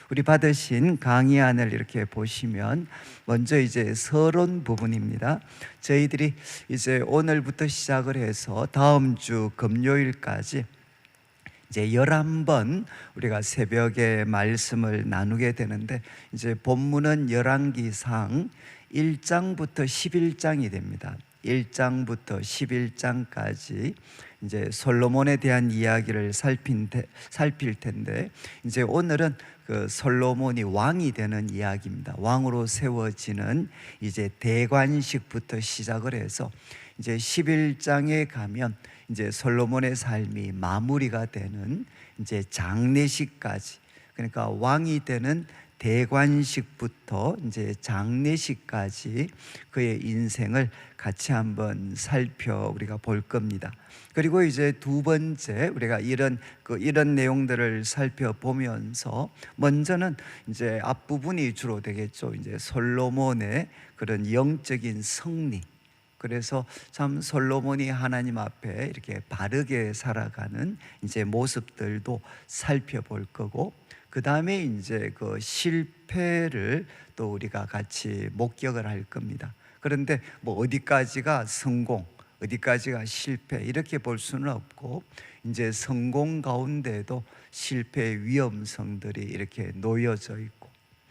우리 받으신 강의안을 이렇게 보시면 먼저 이제 서론 부분입니다. 저희들이 이제 오늘부터 시작을 해서 다음 주 금요일까지 이제 11번 우리가 새벽에 말씀을 나누게 되는데, 이제 본문은 열왕기상 1장부터 11장이 됩니다. 1장부터 11장까지 이제 솔로몬에 대한 이야기를 살필 텐데, 이제 오늘은 그 솔로몬이 왕이 되는 이야기입니다. 왕으로 세워지는 이제 대관식부터 시작을 해서 이제 11장에 가면 이제 솔로몬의 삶이 마무리가 되는 이제 장례식까지, 그러니까 왕이 되는 대관식부터 이제 장례식까지 그의 인생을 같이 한번 우리가 볼 겁니다. 그리고 이제 두 번째 우리가 이런 내용들을 살펴보면서 먼저는 이제 앞부분이 주로 되겠죠. 이제 솔로몬의 그런 영적인 승리. 그래서 참 솔로몬이 하나님 앞에 이렇게 바르게 살아가는 이제 모습들도 살펴볼 거고, 그 다음에 이제 그 실패를 또 우리가 같이 목격을 할 겁니다. 그런데 뭐 어디까지가 성공, 어디까지가 실패 이렇게 볼 수는 없고, 이제 성공 가운데도 실패의 위험성들이 이렇게 놓여져 있고,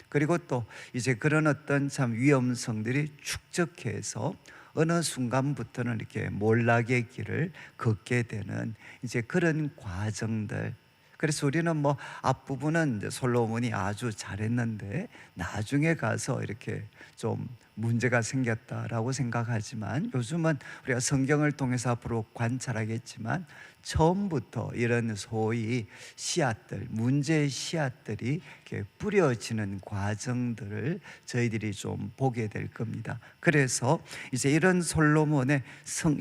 그리고 또 이제 그런 어떤 참 위험성들이 축적해서 어느 순간부터는 이렇게 몰락의 길을 걷게 되는 이제 그런 과정들. 그래서 우리는 뭐 앞부분은 이제 솔로몬이 아주 잘했는데 나중에 가서 이렇게 좀 문제가 생겼다라고 생각하지만, 요즘은 우리가 성경을 통해서 앞으로 관찰하겠지만 처음부터 이런 소위 씨앗들, 문제의 씨앗들이 이렇게 뿌려지는 과정들을 저희들이 좀 보게 될 겁니다. 그래서 이제 이런 솔로몬의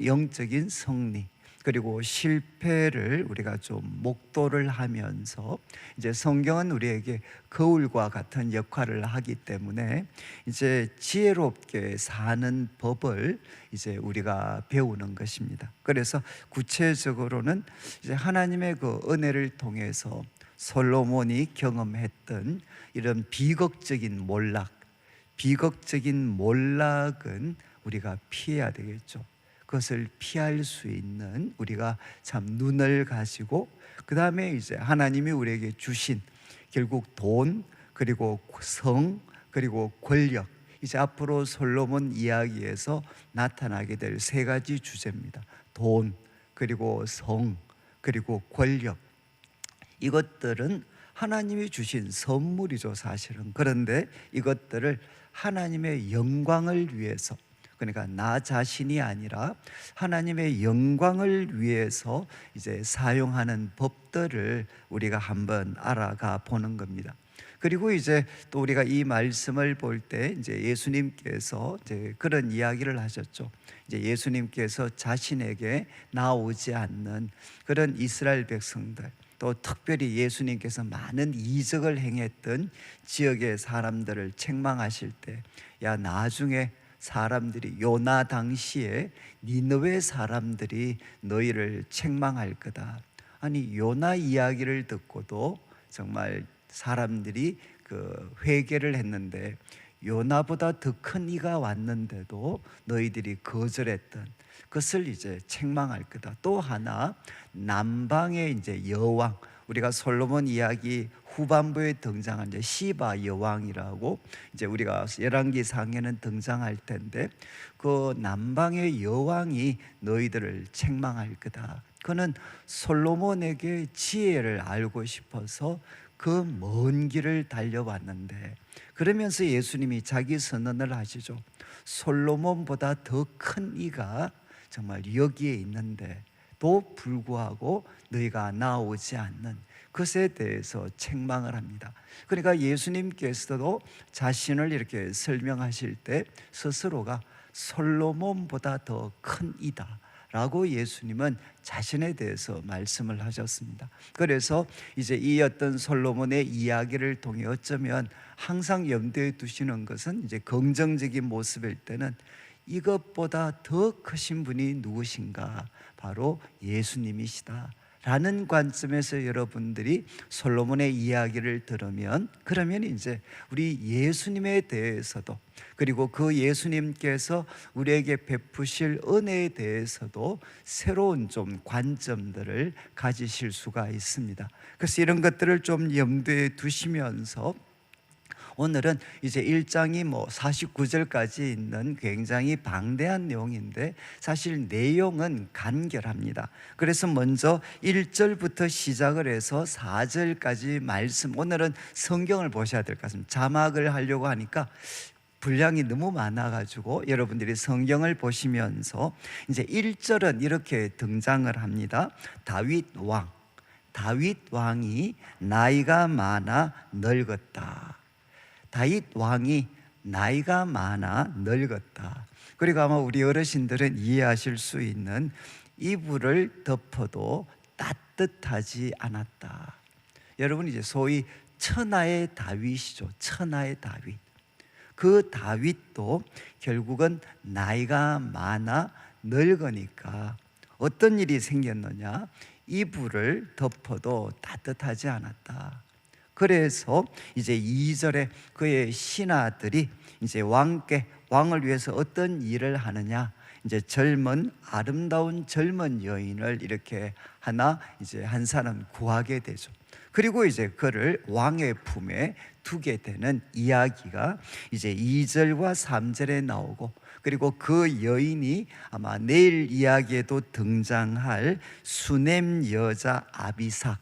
영적인 승리, 그리고 실패를 우리가 좀 목도를 하면서, 이제 성경은 우리에게 거울과 같은 역할을 하기 때문에 이제 지혜롭게 사는 법을 이제 우리가 배우는 것입니다. 그래서 구체적으로는 이제 하나님의 그 은혜를 통해서 솔로몬이 경험했던 이런 비극적인 몰락은 우리가 피해야 되겠죠. 그것을 피할 수 있는 우리가 참 눈을 가지고, 그 다음에 이제 하나님이 우리에게 주신 결국 돈, 그리고 성, 그리고 권력, 이제 앞으로 솔로몬 이야기에서 나타나게 될 세 가지 주제입니다. 돈, 그리고 성, 그리고 권력. 이것들은 하나님이 주신 선물이죠, 사실은. 그런데 이것들을 하나님의 영광을 위해서, 그러니까 나 자신이 아니라 하나님의 영광을 위해서 이제 사용하는 법들을 우리가 한번 알아가 보는 겁니다. 그리고 이제 또 우리가 이 말씀을 볼 때 이제 예수님께서 이제 그런 이야기를 하셨죠. 이제 예수님께서 자신에게 나오지 않는 그런 이스라엘 백성들, 또 특별히 예수님께서 많은 이적을 행했던 지역의 사람들을 책망하실 때, 야, 나중에 사람들이, 요나 당시에 니느웨 사람들이 너희를 책망할 거다. 아니, 요나 이야기를 듣고도 정말 사람들이 그 회개를 했는데, 요나보다 더 큰 이가 왔는데도 너희들이 거절했던 그것을 이제 책망할 거다. 또 하나, 남방의 이제 여왕, 우리가 솔로몬 이야기 후반부에 등장한 이제 시바 여왕이라고 이제 우리가 열왕기상에는 등장할 텐데, 그 남방의 여왕이 너희들을 책망할 거다. 그는 솔로몬에게 지혜를 알고 싶어서 그 먼 길을 달려왔는데, 그러면서 예수님이 자기 선언을 하시죠. 솔로몬보다 더 큰 이가 정말 여기에 있는데도 불구하고 너희가 나오지 않는 것에 대해서 책망을 합니다. 그러니까 예수님께서도 자신을 이렇게 설명하실 때 스스로가 솔로몬보다 더 큰 이다 라고 예수님은 자신에 대해서 말씀을 하셨습니다. 그래서 이제 이 어떤 솔로몬의 이야기를 통해 어쩌면 항상 염두에 두시는 것은, 이제 긍정적인 모습일 때는 이것보다 더 크신 분이 누구신가? 바로 예수님이시다 라는 관점에서 여러분들이 솔로몬의 이야기를 들으면, 그러면 이제 우리 예수님에 대해서도, 그리고 그 예수님께서 우리에게 베푸실 은혜에 대해서도 새로운 좀 관점들을 가지실 수가 있습니다. 그래서 이런 것들을 좀 염두에 두시면서 오늘은 이제 1장이 49절까지 있는 굉장히 방대한 내용인데 사실 내용은 간결합니다. 그래서 먼저 1절부터 시작을 해서 4절까지 말씀, 오늘은 성경을 보셔야 될 것 같습니다. 자막을 하려고 하니까 분량이 너무 많아가지고 여러분들이 성경을 보시면서 이제 1절은 이렇게 등장을 합니다. 다윗 왕이 나이가 많아 늙었다. 다윗 왕이 나이가 많아 늙었다. 그리고 아마 우리 어르신들은 이해하실 수 있는 이불을 덮어도 따뜻하지 않았다. 여러분 이제 소위 천하의 다윗이죠. 천하의 다윗. 그 다윗도 결국은 나이가 많아 늙으니까 어떤 일이 생겼느냐? 이불을 덮어도 따뜻하지 않았다. 그래서 이제 2절에 그의 신하들이 이제 왕을 위해서 어떤 일을 하느냐? 이제 아름다운 젊은 여인을 이렇게 이제 한 사람 구하게 되죠. 그리고 이제 그를 왕의 품에 두게 되는 이야기가 이제 2절과 3절에 나오고, 그리고 그 여인이 아마 내일 이야기에도 등장할 수넴 여자 아비삭,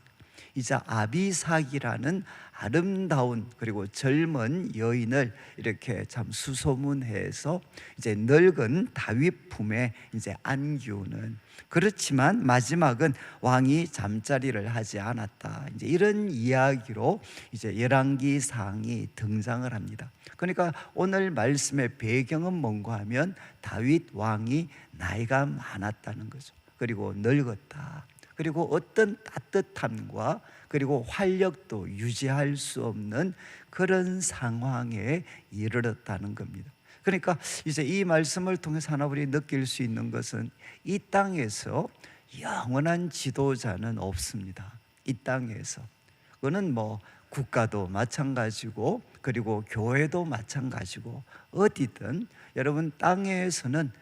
이제 아비삭이라는 아름다운 그리고 젊은 여인을 이렇게 참 수소문해서 이제 늙은 다윗 품에 이제 안기우는, 그렇지만 마지막은 왕이 잠자리를 하지 않았다. 이제 이런 이야기로 이제 열왕기상이 등장을 합니다. 그러니까 오늘 말씀의 배경은 뭔가 하면 다윗 왕이 나이가 많았다는 거죠. 그리고 늙었다. 그리고 어떤 따뜻함과 그리고 활력도 유지할 수 없는 그런 상황에 이르렀다는 겁니다. 그러니까 이제 이 말씀을 통해서 하나 우리 느낄 수 있는 것은 이 땅에서 영원한 지도자는 없습니다. 이 땅에서. 그거는 국가도 마찬가지고 그리고 교회도 마찬가지고 어디든 여러분 땅에서는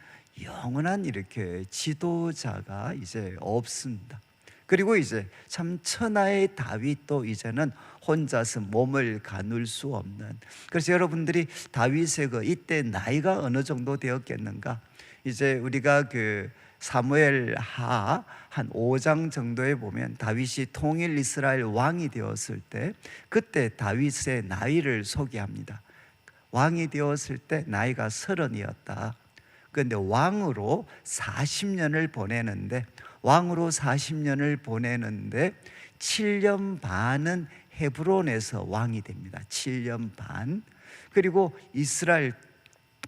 영원한 이렇게 지도자가 이제 없습니다. 그리고 이제 참 천하의 다윗도 이제는 혼자서 몸을 가눌 수 없는, 그래서 여러분들이 다윗의 이때 나이가 어느 정도 되었겠는가? 이제 우리가 사무엘 하 한 5장 정도에 보면 다윗이 통일 이스라엘 왕이 되었을 때 그때 다윗의 나이를 소개합니다. 왕이 되었을 때 나이가 30이었다. 그런데 왕으로 40년을 보내는데 7년 반은 헤브론에서 왕이 됩니다. 7년 반. 그리고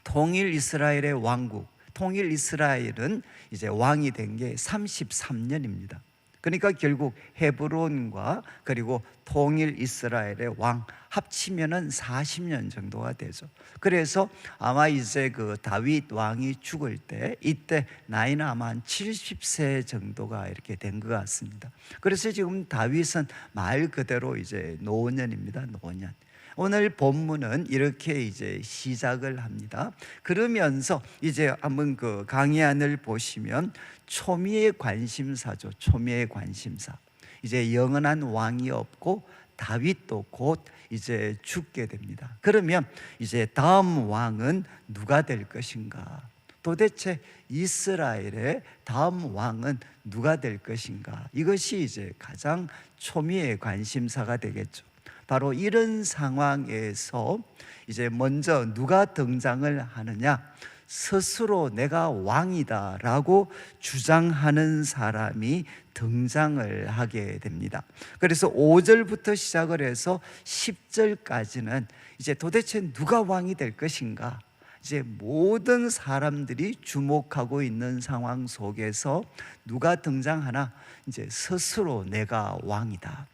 통일 이스라엘의 왕국, 통일 이스라엘은 이제 왕이 된 게 33년입니다. 그러니까 결국 헤브론과 그리고 통일 이스라엘의 왕 합치면은 40년 정도가 되죠. 그래서 아마 이제 다윗 왕이 죽을 때 이때 나이는 아마 한 70세 정도가 이렇게 된 것 같습니다. 그래서 지금 다윗은 말 그대로 이제 노년입니다. 노년. 오늘 본문은 이렇게 이제 시작을 합니다. 그러면서 이제 한번 강의안을 보시면 초미의 관심사죠. 초미의 관심사. 이제 영원한 왕이 없고 다윗도 곧 이제 죽게 됩니다. 그러면 이제 다음 왕은 누가 될 것인가? 도대체 이스라엘의 다음 왕은 누가 될 것인가? 이것이 이제 가장 초미의 관심사가 되겠죠. 바로 이런 상황에서 이제 먼저 누가 등장을 하느냐? 스스로 내가 왕이다 라고 주장하는 사람이 등장을 하게 됩니다. 그래서 5절부터 시작을 해서 10절까지는 이제 도대체 누가 왕이 될 것인가? 이제 모든 사람들이 주목하고 있는 상황 속에서 누가 등장하나? 이제 스스로 내가 왕이다,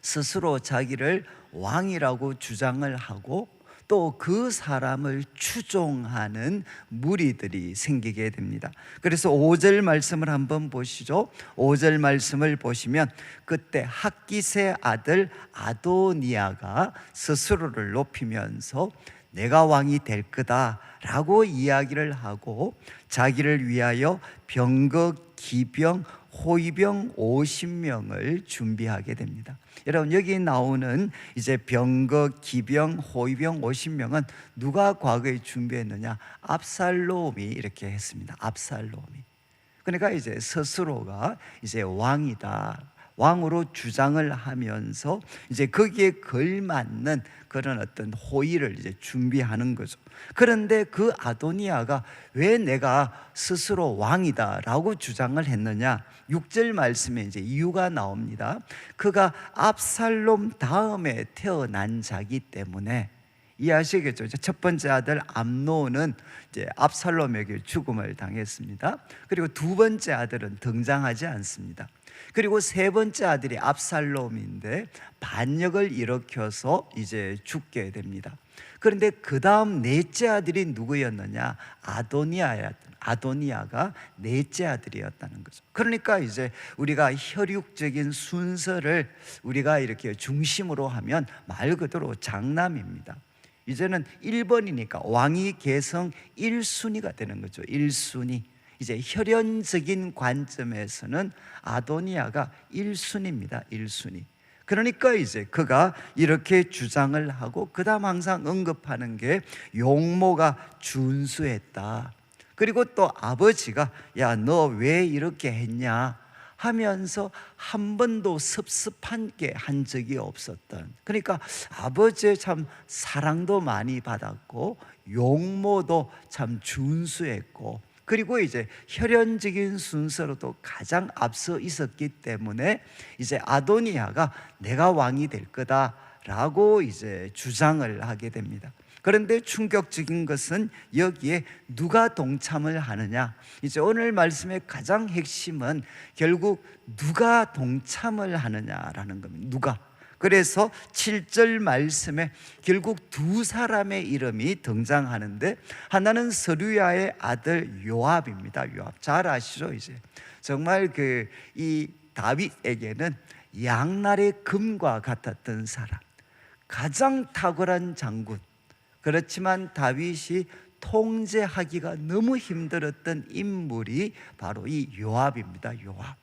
스스로 자기를 왕이라고 주장을 하고 또 그 사람을 추종하는 무리들이 생기게 됩니다. 그래서 5절 말씀을 한번 보시죠. 5절 말씀을 보시면 그때 학깃의 아들 아도니아가 스스로를 높이면서 내가 왕이 될 거다 라고 이야기를 하고 자기를 위하여 병거, 기병, 호위병 50명을 준비하게 됩니다. 여러분, 여기 나오는 이제 병거, 기병, 호위병 50명은 누가 과거에 준비했느냐? 압살롬이 이렇게 했습니다. 압살롬이. 그러니까 이제 스스로가 이제 왕이다, 왕으로 주장을 하면서 이제 거기에 걸맞는 그런 어떤 호의를 이제 준비하는 거죠. 그런데 그 아도니아가 왜 내가 스스로 왕이다라고 주장을 했느냐? 6절 말씀에 이제 이유가 나옵니다. 그가 압살롬 다음에 태어난 자기 때문에. 이해하시겠죠? 첫 번째 아들 암논은 이제 압살롬에게 죽음을 당했습니다. 그리고 두 번째 아들은 등장하지 않습니다. 그리고 세 번째 아들이 압살롬인데 반역을 일으켜서 이제 죽게 됩니다. 그런데 그 다음 넷째 아들이 누구였느냐? 아도니아가 넷째 아들이었다는 거죠. 그러니까 이제 우리가 혈육적인 순서를 우리가 이렇게 중심으로 하면 말 그대로 장남입니다. 이제는 1번이니까 왕위 계승 1순위가 되는 거죠. 1순위. 이제 혈연적인 관점에서는 아도니아가 1순위입니다. 1순위. 그러니까 이제 그가 이렇게 주장을 하고, 그 다음 항상 언급하는 게 용모가 준수했다. 그리고 또 아버지가 야, 너 왜 이렇게 했냐 하면서 한 번도 섭섭한 게 한 적이 없었던, 그러니까 아버지의 참 사랑도 많이 받았고 용모도 참 준수했고, 그리고 이제 혈연적인 순서로도 가장 앞서 있었기 때문에 이제 아도니아가 내가 왕이 될 거다라고 이제 주장을 하게 됩니다. 그런데 충격적인 것은 여기에 누가 동참을 하느냐? 이제 오늘 말씀의 가장 핵심은 결국 누가 동참을 하느냐라는 겁니다. 누가? 그래서 7절 말씀에 결국 두 사람의 이름이 등장하는데, 하나는 서류야의 아들 요압입니다. 요압 잘 아시죠? 이제 정말 이 다윗에게는 양날의 금과 같았던 사람, 가장 탁월한 장군. 그렇지만 다윗이 통제하기가 너무 힘들었던 인물이 바로 이 요압입니다. 요압.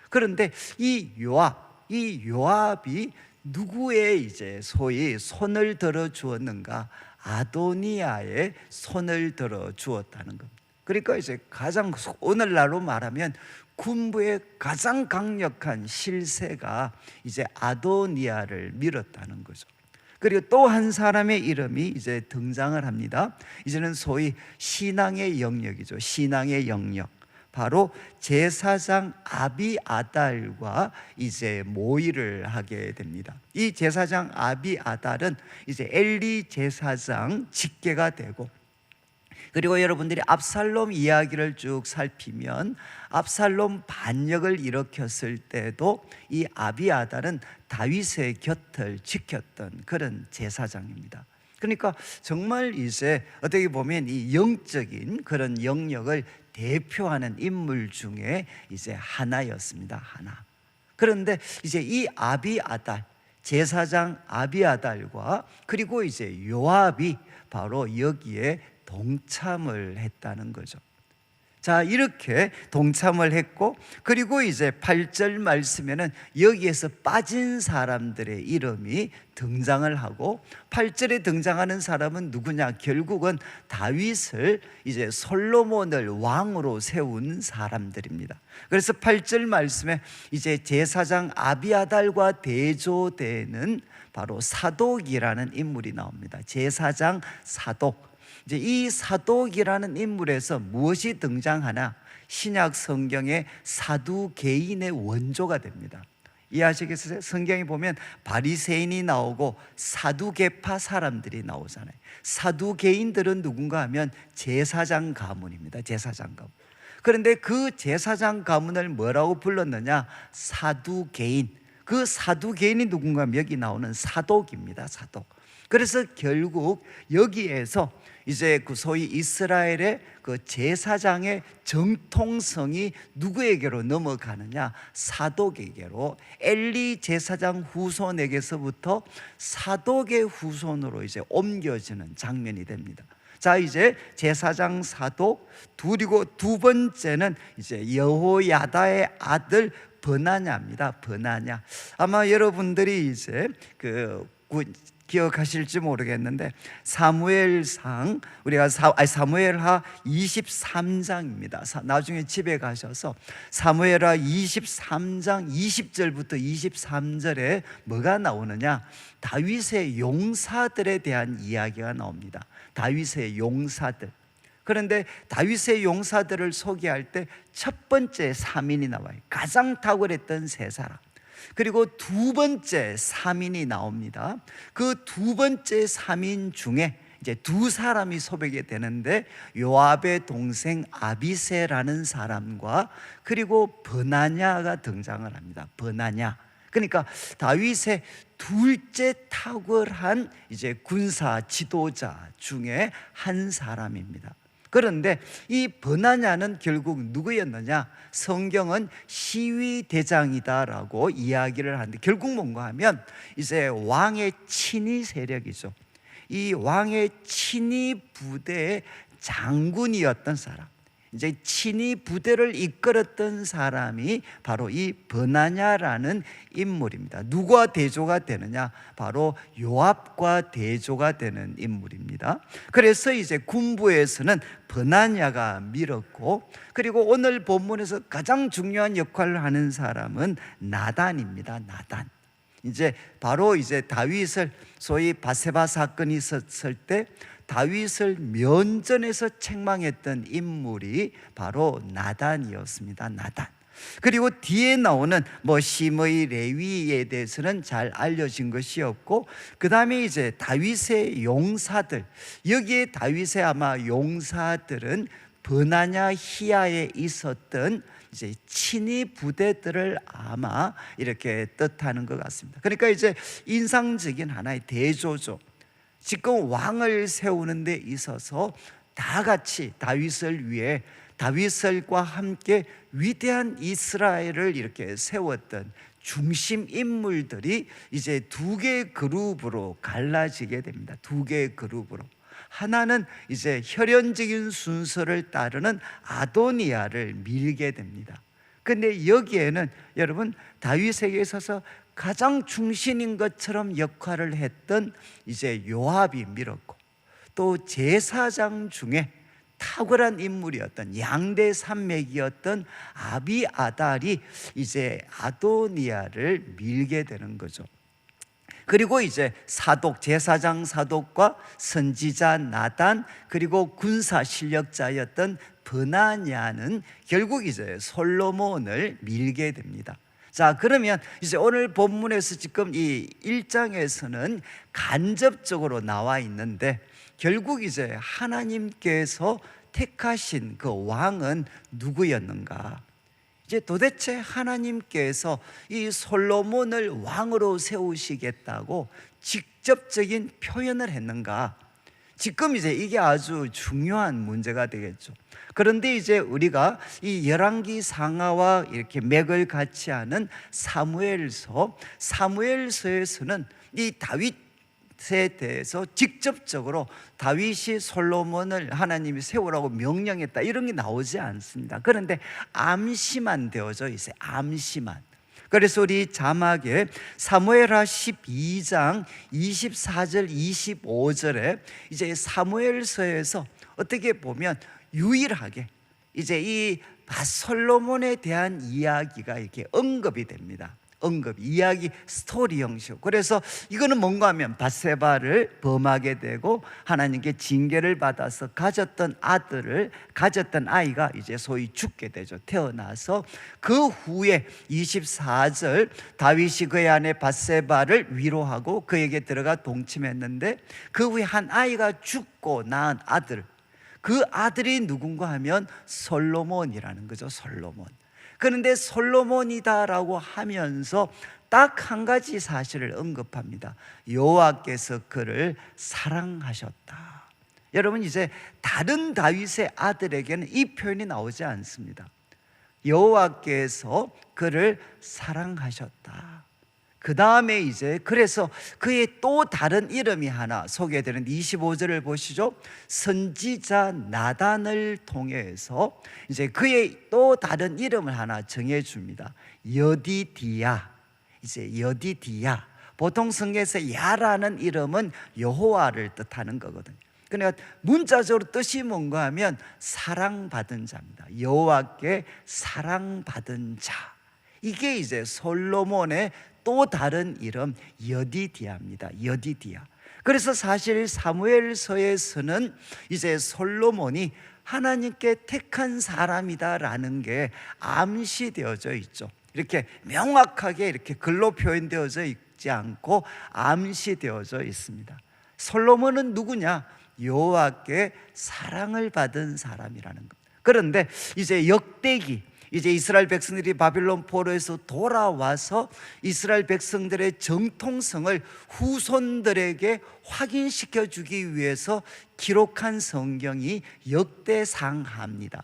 그런데 이 요압이 누구의 이제 소위 손을 들어 주었는가? 아도니아의 손을 들어 주었다는 겁니다. 그러니까 이제 가장 오늘날로 말하면 군부의 가장 강력한 실세가 이제 아도니아를 밀었다는 거죠. 그리고 또 한 사람의 이름이 이제 등장을 합니다. 이제는 소위 신앙의 영역이죠. 신앙의 영역. 바로 제사장 아비아달과 이제 모의를 하게 됩니다. 이 제사장 아비아달은 이제 엘리 제사장 직계가 되고, 그리고 여러분들이 압살롬 이야기를 쭉 살피면 압살롬 반역을 일으켰을 때도 이 아비아달은 다윗의 곁을 지켰던 그런 제사장입니다. 그러니까 정말 이제 어떻게 보면 이 영적인 그런 영역을 대표하는 인물 중에 이제 하나였습니다. 하나. 그런데 이제 이 아비아달, 제사장 아비아달과 그리고 이제 요압이 바로 여기에 동참을 했다는 거죠. 자, 이렇게 동참을 했고, 그리고 이제 8절 말씀에는 여기에서 빠진 사람들의 이름이 등장을 하고, 8절에 등장하는 사람은 누구냐? 결국은 다윗을 이제 솔로몬을 왕으로 세운 사람들입니다. 그래서 8절 말씀에 이제 제사장 아비아달과 대조되는 바로 사독이라는 인물이 나옵니다. 제사장 사독. 이제 이 사독이라는 인물에서 무엇이 등장하나? 신약 성경의 사두개인의 원조가 됩니다. 이해하시겠어요? 성경에 보면 바리새인이 나오고 사두개파 사람들이 나오잖아요. 사두개인들은 누군가 하면 제사장 가문입니다. 제사장 가문. 그런데 그 제사장 가문을 뭐라고 불렀느냐? 사두개인. 그 사두개인이 누군가 하면 여기 나오는 사독입니다. 사독. 그래서 결국 여기에서 이제 그 소위 이스라엘의 그 제사장의 정통성이 누구에게로 넘어가느냐? 사독에게로, 엘리 제사장 후손에게서부터 사독의 후손으로 이제 옮겨지는 장면이 됩니다. 자, 이제 제사장 사독 둘이고, 두 번째는 이제 여호야다의 아들 버나냐입니다. 버나냐. 아마 여러분들이 이제 기억하실지 모르겠는데, 사무엘상, 우리가 사무엘하 23장입니다. 나중에 집에 가셔서 사무엘하 23장 20절부터 23절에 뭐가 나오느냐? 다윗의 용사들에 대한 이야기가 나옵니다. 다윗의 용사들. 그런데 다윗의 용사들을 소개할 때 첫 번째 3인이 나와요. 가장 탁월했던 세 사람. 그리고 두 번째 3인이 나옵니다. 그 두 번째 3인 중에 이제 두 사람이 소개가 되는데, 요압의 동생 아비새라는 사람과 그리고 버나냐가 등장을 합니다. 버나냐. 그러니까 다윗의 둘째 탁월한 이제 군사 지도자 중에 한 사람입니다. 그런데 이 버나냐는 결국 누구였느냐? 성경은 시위대장이다라고 이야기를 하는데, 결국 뭔가 하면 이제 왕의 친위 세력이죠. 이 왕의 친위 부대의 장군이었던 사람, 이제 친위 부대를 이끌었던 사람이 바로 이 버나냐라는 인물입니다. 누가 대조가 되느냐? 바로 요압과 대조가 되는 인물입니다. 그래서 이제 군부에서는 버나냐가 밀었고, 그리고 오늘 본문에서 가장 중요한 역할을 하는 사람은 나단입니다. 나단. 이제 바로 이제 다윗을, 소위 바세바 사건이 있었을 때 다윗을 면전에서 책망했던 인물이 바로 나단이었습니다. 나단. 그리고 뒤에 나오는 심의, 레위에 대해서는 잘 알려진 것이 없고, 그 다음에 이제 다윗의 용사들, 여기에 다윗의 아마 용사들은 버나냐 히야에 있었던 이제 친위 부대들을 아마 이렇게 뜻하는 것 같습니다. 그러니까 이제 인상적인 하나의 대조죠. 지금 왕을 세우는 데 있어서 다 같이 다윗을 위해, 다윗과 함께 위대한 이스라엘을 이렇게 세웠던 중심 인물들이 이제 두 개의 그룹으로 갈라지게 됩니다. 두 개의 그룹으로. 하나는 이제 혈연적인 순서를 따르는 아도니아를 밀게 됩니다. 근데 여기에는 여러분, 다윗에게 있어서 가장 중심인 것처럼 역할을 했던 이제 요압이 밀었고, 또 제사장 중에 탁월한 인물이었던 양대 산맥이었던 아비아달이 이제 아도니아를 밀게 되는 거죠. 그리고 이제 사독, 제사장 사독과 선지자 나단, 그리고 군사 실력자였던 버나냐는 결국 이제 솔로몬을 밀게 됩니다. 자, 그러면 이제 오늘 본문에서 지금 이 1장에서는 간접적으로 나와 있는데, 결국 이제 하나님께서 택하신 그 왕은 누구였는가? 이제 도대체 하나님께서 이 솔로몬을 왕으로 세우시겠다고 직접적인 표현을 했는가? 지금 이제 이게 아주 중요한 문제가 되겠죠. 그런데 이제 우리가 이 열왕기 상하와 이렇게 맥을 같이 하는 사무엘서에서는 이 다윗에 대해서 직접적으로 다윗이 솔로몬을 하나님이 세우라고 명령했다 이런 게 나오지 않습니다. 그런데 암시만 되어져 있어요. 암시만. 그래서 우리 자막에 사무엘하 12장 24절 25절에 이제 사무엘서에서 어떻게 보면 유일하게 이제 이 솔로몬에 대한 이야기가 이렇게 언급이 됩니다. 이야기 스토리 형식. 그래서 이거는 뭔가 하면 밧세바를 범하게 되고 하나님께 징계를 받아서 가졌던 아이가 이제 소위 죽게 되죠. 태어나서 그 후에 24절 다윗이 그의 아내 밧세바를 위로하고 그에게 들어가 동침했는데, 그 후에 한 아이가 죽고 낳은 아들, 그 아들이 누군가 하면 솔로몬이라는 거죠. 솔로몬. 그런데 솔로몬이다라고 하면서 딱 한 가지 사실을 언급합니다. 여호와께서 그를 사랑하셨다. 여러분, 이제 다른 다윗의 아들에게는 이 표현이 나오지 않습니다. 여호와께서 그를 사랑하셨다. 그 다음에 이제 그래서 그의 또 다른 이름이 하나 소개되는 25절을 보시죠. 선지자 나단을 통해서 이제 그의 또 다른 이름을 하나 정해줍니다. 여디디야. 이제 여디디야. 보통 성경에서 야라는 이름은 여호와를 뜻하는 거거든요. 그러니까 문자적으로 뜻이 뭔가 하면 사랑받은 자입니다. 여호와께 사랑받은 자. 이게 이제 솔로몬의 또 다른 이름 여디디야입니다. 여디디야. 그래서 사실 사무엘서에서는 이제 솔로몬이 하나님께 택한 사람이다라는 게 암시되어져 있죠. 이렇게 명확하게 이렇게 글로 표현되어져 있지 않고 암시되어져 있습니다. 솔로몬은 누구냐? 여호와께 사랑을 받은 사람이라는 것. 그런데 이제 역대기, 이제 이스라엘 백성들이 바빌론 포로에서 돌아와서 이스라엘 백성들의 정통성을 후손들에게 확인시켜 주기 위해서 기록한 성경이 역대상하입니다.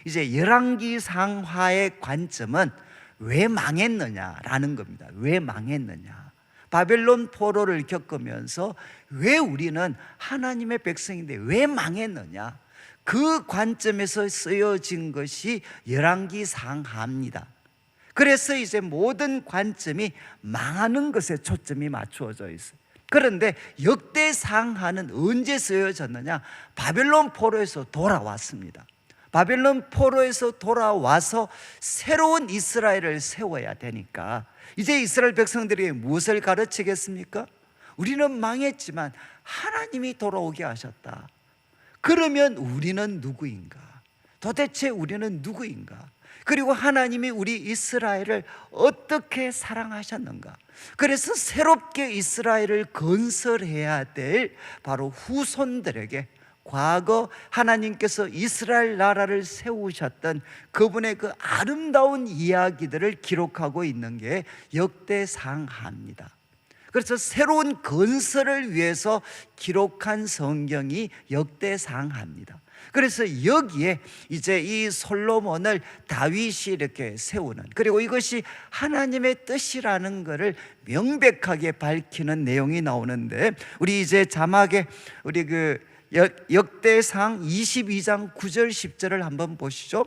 이제 열왕기상하의 관점은 왜 망했느냐라는 겁니다. 왜 망했느냐? 바벨론 포로를 겪으면서 왜 우리는 하나님의 백성인데 왜 망했느냐? 그 관점에서 쓰여진 것이 열왕기상하입니다. 그래서 이제 모든 관점이 망하는 것에 초점이 맞추어져 있어요. 그런데 역대상하는 언제 쓰여졌느냐? 바벨론 포로에서 돌아왔습니다. 바벨론 포로에서 돌아와서 새로운 이스라엘을 세워야 되니까 이제 이스라엘 백성들이 무엇을 가르치겠습니까? 우리는 망했지만 하나님이 돌아오게 하셨다. 그러면 우리는 누구인가? 도대체 우리는 누구인가? 그리고 하나님이 우리 이스라엘을 어떻게 사랑하셨는가? 그래서 새롭게 이스라엘을 건설해야 될 바로 후손들에게 과거 하나님께서 이스라엘 나라를 세우셨던 그분의 그 아름다운 이야기들을 기록하고 있는 게 역대상하입니다. 그래서 새로운 건설을 위해서 기록한 성경이 역대상하입니다. 그래서 여기에 이제 이 솔로몬을 다윗이 이렇게 세우는, 그리고 이것이 하나님의 뜻이라는 것을 명백하게 밝히는 내용이 나오는데, 우리 이제 자막에 우리 그 역대상 22장 9절 10절을 한번 보시죠.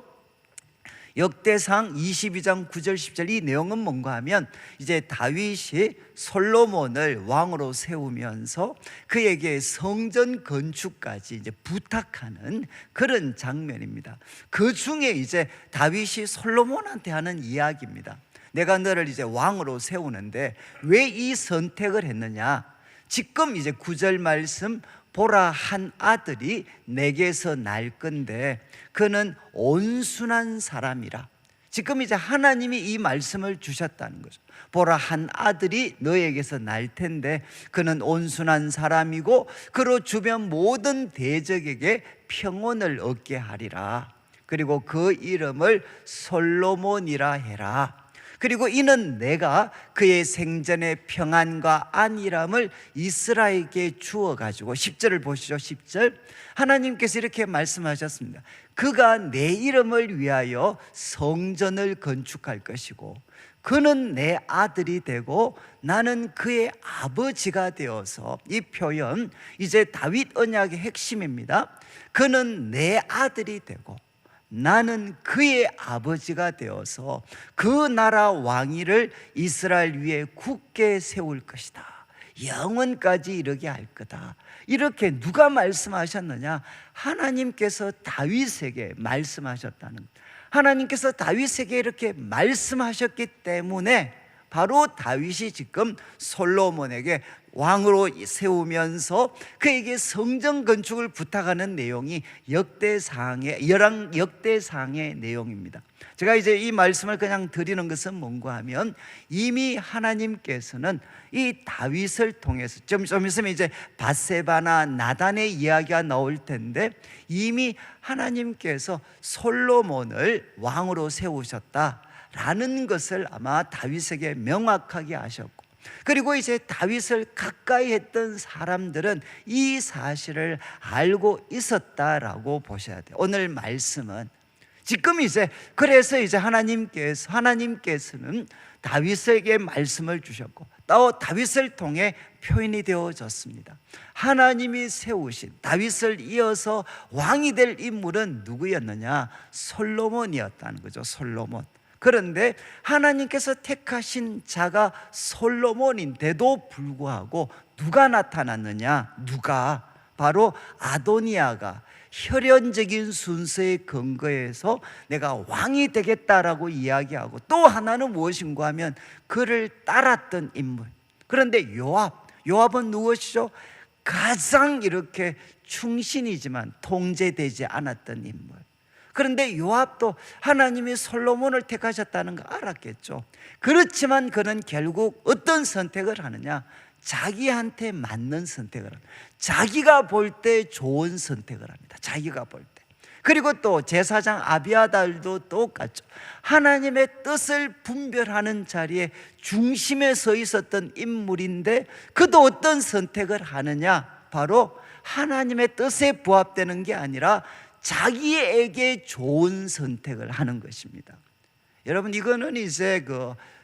역대상 22장 9절 10절, 이 내용은 뭔가 하면 이제 다윗이 솔로몬을 왕으로 세우면서 그에게 성전 건축까지 이제 부탁하는 그런 장면입니다. 그 중에 이제 다윗이 솔로몬한테 하는 이야기입니다. 내가 너를 이제 왕으로 세우는데 왜 이 선택을 했느냐? 지금 이제 9절 말씀, 보라, 한 아들이 내게서 날 건데 그는 온순한 사람이라. 지금 이제 하나님이 이 말씀을 주셨다는 거죠. 보라, 한 아들이 너에게서 날 텐데 그는 온순한 사람이고 그로 주변 모든 대적에게 평온을 얻게 하리라. 그리고 그 이름을 솔로몬이라 해라. 그리고 이는 내가 그의 생전의 평안과 안일함을 이스라엘에게 주어가지고, 10절을 보시죠. 10절, 하나님께서 이렇게 말씀하셨습니다. 그가 내 이름을 위하여 성전을 건축할 것이고 그는 내 아들이 되고 나는 그의 아버지가 되어서, 이 표현 이제 다윗 언약의 핵심입니다. 그는 내 아들이 되고 나는 그의 아버지가 되어서 그 나라 왕위를 이스라엘 위에 굳게 세울 것이다. 영원까지 이르게 할 거다. 이렇게 누가 말씀하셨느냐? 하나님께서 다윗에게 말씀하셨다는 것. 하나님께서 다윗에게 이렇게 말씀하셨기 때문에 바로 다윗이 지금 솔로몬에게 왕으로 세우면서 그에게 성전 건축을 부탁하는 내용이 역대상의 내용입니다. 제가 이제 이 말씀을 그냥 드리는 것은 뭔가 하면 이미 하나님께서는 이 다윗을 통해서 좀 있으면 이제 밧세바나 나단의 이야기가 나올 텐데 이미 하나님께서 솔로몬을 왕으로 세우셨다 라는 것을 아마 다윗에게 명확하게 하셨고, 그리고 이제 다윗을 가까이 했던 사람들은 이 사실을 알고 있었다라고 보셔야 돼요. 오늘 말씀은 지금 이제 그래서 이제 하나님께서는 다윗에게 말씀을 주셨고 또 다윗을 통해 표현이 되어졌습니다. 하나님이 세우신 다윗을 이어서 왕이 될 인물은 누구였느냐? 솔로몬이었다는 거죠. 솔로몬. 그런데 하나님께서 택하신 자가 솔로몬인데도 불구하고 누가 나타났느냐? 누가? 바로 아도니아가 혈연적인 순서에 근거해서 내가 왕이 되겠다라고 이야기하고, 또 하나는 무엇인가 하면 그를 따랐던 인물. 그런데 요압은 무엇이죠? 가장 이렇게 충신이지만 통제되지 않았던 인물. 그런데 요압도 하나님이 솔로몬을 택하셨다는 거 알았겠죠. 그렇지만 그는 결국 어떤 선택을 하느냐? 자기한테 맞는 선택을 합니다. 자기가 볼 때 좋은 선택을 합니다. 자기가 볼 때. 그리고 또 제사장 아비아달도 똑같죠. 하나님의 뜻을 분별하는 자리에 중심에 서 있었던 인물인데 그도 어떤 선택을 하느냐? 바로 하나님의 뜻에 부합되는 게 아니라 자기에게 좋은 선택을 하는 것입니다. 여러분, 이거는 이제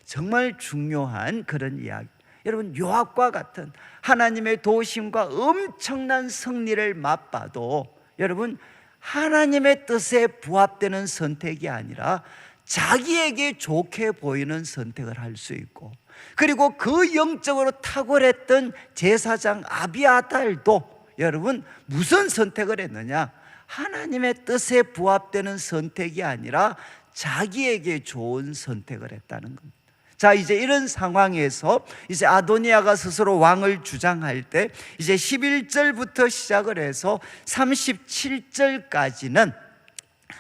정말 중요한 그런 이야기. 여러분, 요압과 같은 하나님의 도우심과 엄청난 승리를 맛봐도 여러분, 하나님의 뜻에 부합되는 선택이 아니라 자기에게 좋게 보이는 선택을 할 수 있고, 그리고 그 영적으로 탁월했던 제사장 아비아달도 여러분 무슨 선택을 했느냐? 하나님의 뜻에 부합되는 선택이 아니라 자기에게 좋은 선택을 했다는 겁니다. 자, 이제 이런 상황에서 이제 아도니아가 스스로 왕을 주장할 때 이제 11절부터 시작을 해서 37절까지는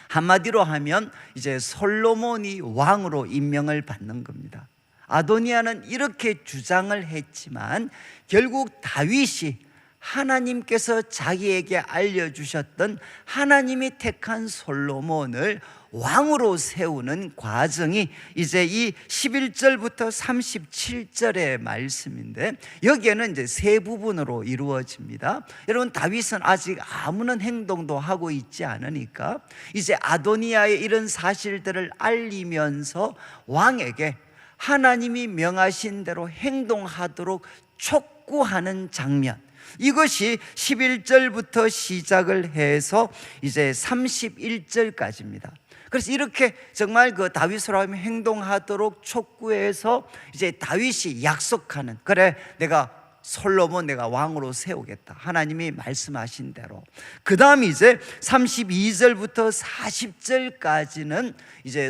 한마디로 하면 이제 솔로몬이 왕으로 임명을 받는 겁니다. 아도니아는 이렇게 주장을 했지만 결국 다윗이 하나님께서 자기에게 알려주셨던 하나님이 택한 솔로몬을 왕으로 세우는 과정이 이제 이 11절부터 37절의 말씀인데, 여기에는 이제 세 부분으로 이루어집니다. 여러분, 다윗은 아직 아무런 행동도 하고 있지 않으니까 이제 아도니아의 이런 사실들을 알리면서 왕에게 하나님이 명하신 대로 행동하도록 촉구하는 장면, 이것이 11절부터 시작을 해서 이제 31절까지입니다. 그래서 이렇게 정말 다윗으로 하면 행동하도록 촉구해서 이제 다윗이 약속하는, 그래 내가 솔로몬 내가 왕으로 세우겠다, 하나님이 말씀하신 대로. 그 다음 이제 32절부터 40절까지는 이제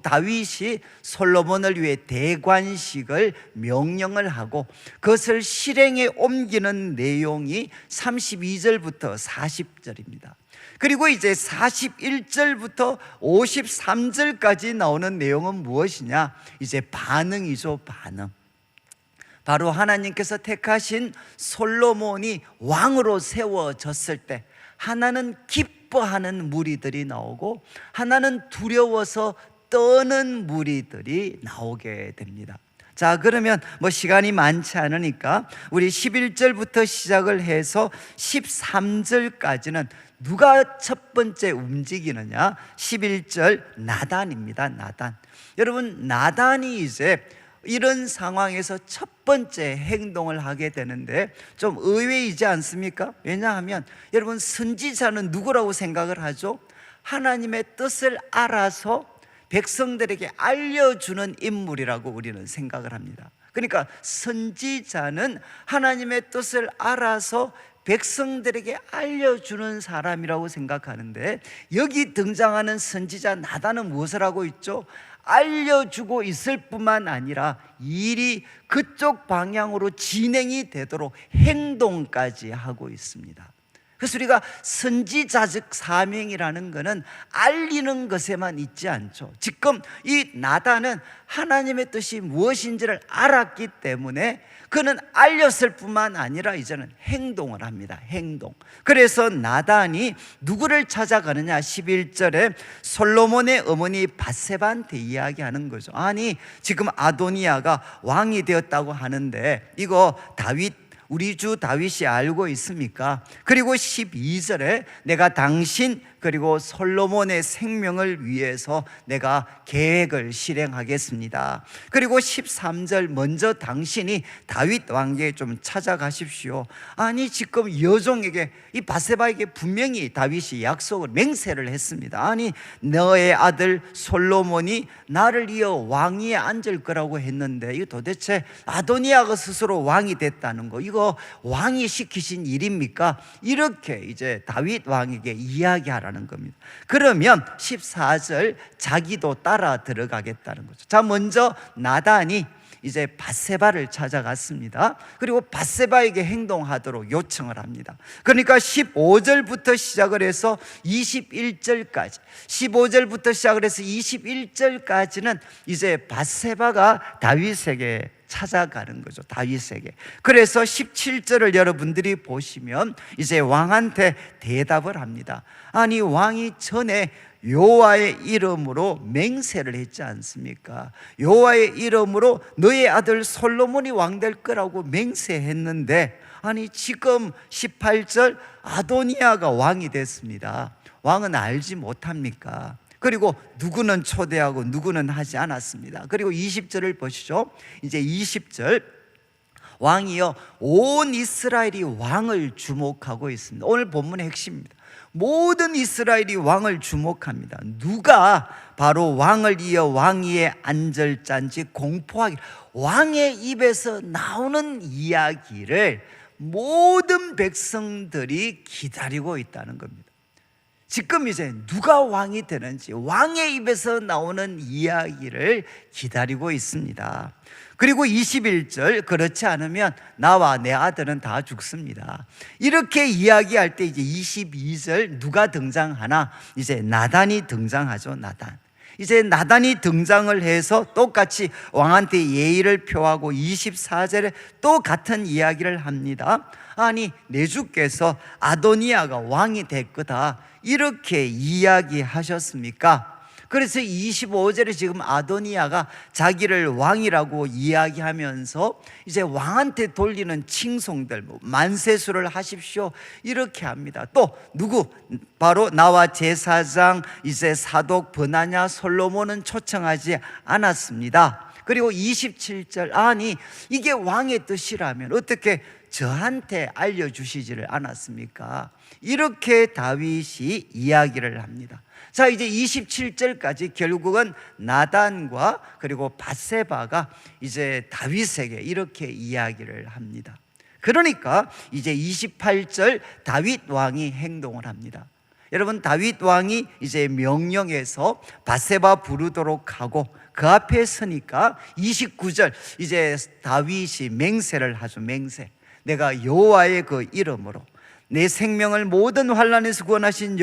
다윗이 솔로몬을 위해 대관식을 명령을 하고 그것을 실행에 옮기는 내용이 32절부터 40절입니다. 그리고 이제 41절부터 53절까지 나오는 내용은 무엇이냐? 이제 반응이죠, 반응. 바로 하나님께서 택하신 솔로몬이 왕으로 세워졌을 때 하나는 기뻐하는 무리들이 나오고 하나는 두려워서 떠는 무리들이 나오게 됩니다. 자, 그러면 시간이 많지 않으니까 우리 11절부터 시작을 해서 13절까지는 누가 첫 번째 움직이느냐? 11절 나단입니다. 나단. 여러분, 나단이 이제 이런 상황에서 첫 번째 행동을 하게 되는데 좀 의외이지 않습니까? 왜냐하면 여러분, 선지자는 누구라고 생각을 하죠? 하나님의 뜻을 알아서 백성들에게 알려주는 인물이라고 우리는 생각을 합니다. 그러니까 선지자는 하나님의 뜻을 알아서 백성들에게 알려주는 사람이라고 생각하는데, 여기 등장하는 선지자 나단은 무엇을 하고 있죠? 알려주고 있을 뿐만 아니라 일이 그쪽 방향으로 진행이 되도록 행동까지 하고 있습니다. 그래서 우리가 선지자적 사명이라는 것은 알리는 것에만 있지 않죠. 지금 이 나단은 하나님의 뜻이 무엇인지를 알았기 때문에 그는 알렸을 뿐만 아니라 이제는 행동을 합니다. 행동. 그래서 나단이 누구를 찾아가느냐, 11절에 솔로몬의 어머니 밧세바한테 이야기하는 거죠. 아니, 지금 아도니아가 왕이 되었다고 하는데 이거 우리 주 다윗이 알고 있습니까? 그리고 12절에 내가 당신 그리고 솔로몬의 생명을 위해서 내가 계획을 실행하겠습니다. 그리고 13절 먼저 당신이 다윗 왕에게 좀 찾아가십시오. 아니, 지금 여종에게, 이 밧세바에게 분명히 다윗이 약속을, 맹세를 했습니다. 아니, 너의 아들 솔로몬이 나를 이어 왕위에 앉을 거라고 했는데 이거 도대체 아도니아가 스스로 왕이 됐다는 거, 이거 왕이 시키신 일입니까? 이렇게 이제 다윗 왕에게 이야기하라는 겁니다. 그러면 14절 자기도 따라 들어가겠다는 거죠. 자, 먼저 나단이 이제 밧세바를 찾아갔습니다. 그리고 밧세바에게 행동하도록 요청을 합니다. 그러니까 15절부터 시작을 해서 21절까지, 15절부터 시작을 해서 21절까지는 이제 밧세바가 다윗에게 찾아가는 거죠. 다윗에게. 그래서 17절을 여러분들이 보시면 이제 왕한테 대답을 합니다. 아니, 왕이 전에 여호와의 이름으로 맹세를 했지 않습니까? 여호와의 이름으로 너의 아들 솔로몬이 왕 될 거라고 맹세했는데, 아니, 지금 18절 아도니아가 왕이 됐습니다. 왕은 알지 못합니까? 그리고 누구는 초대하고 누구는 하지 않았습니다. 그리고 20절을 보시죠. 이제 20절, 왕이요 온 이스라엘이 왕을 주목하고 있습니다. 오늘 본문의 핵심입니다. 모든 이스라엘이 왕을 주목합니다. 누가 바로 왕을 이어 왕위에 앉을 자인지 공포하기, 왕의 입에서 나오는 이야기를 모든 백성들이 기다리고 있다는 겁니다. 지금 이제 누가 왕이 되는지 왕의 입에서 나오는 이야기를 기다리고 있습니다. 그리고 21절, 그렇지 않으면 나와 내 아들은 다 죽습니다. 이렇게 이야기할 때 이제 22절 누가 등장하나? 이제 나단이 등장하죠. 나단. 이제 나단이 등장을 해서 똑같이 왕한테 예의를 표하고 24절에 또 같은 이야기를 합니다. 아니, 내 주께서 아도니아가 왕이 될 거다, 이렇게 이야기하셨습니까? 그래서 25절에 지금 아도니아가 자기를 왕이라고 이야기하면서 이제 왕한테 돌리는 칭송들, 만세수를 하십시오, 이렇게 합니다. 또 누구? 바로 나와 제사장 이제 사독 브나냐 솔로몬은 초청하지 않았습니다. 그리고 27절, 아니, 이게 왕의 뜻이라면 어떻게 저한테 알려주시지를 않았습니까? 이렇게 다윗이 이야기를 합니다. 자, 이제 27절까지 결국은 나단과 그리고 밧세바가 이제 다윗에게 이렇게 이야기를 합니다. 그러니까 이제 28절 다윗 왕이 행동을 합니다. 여러분, 다윗 왕이 이제 명령해서 밧세바 부르도록 하고 그 앞에 서니까 29절 이제 다윗이 맹세를 하죠. 맹세. 내가 여호와의 그 이름으로 내 생명을 모든 환난에서 구원하신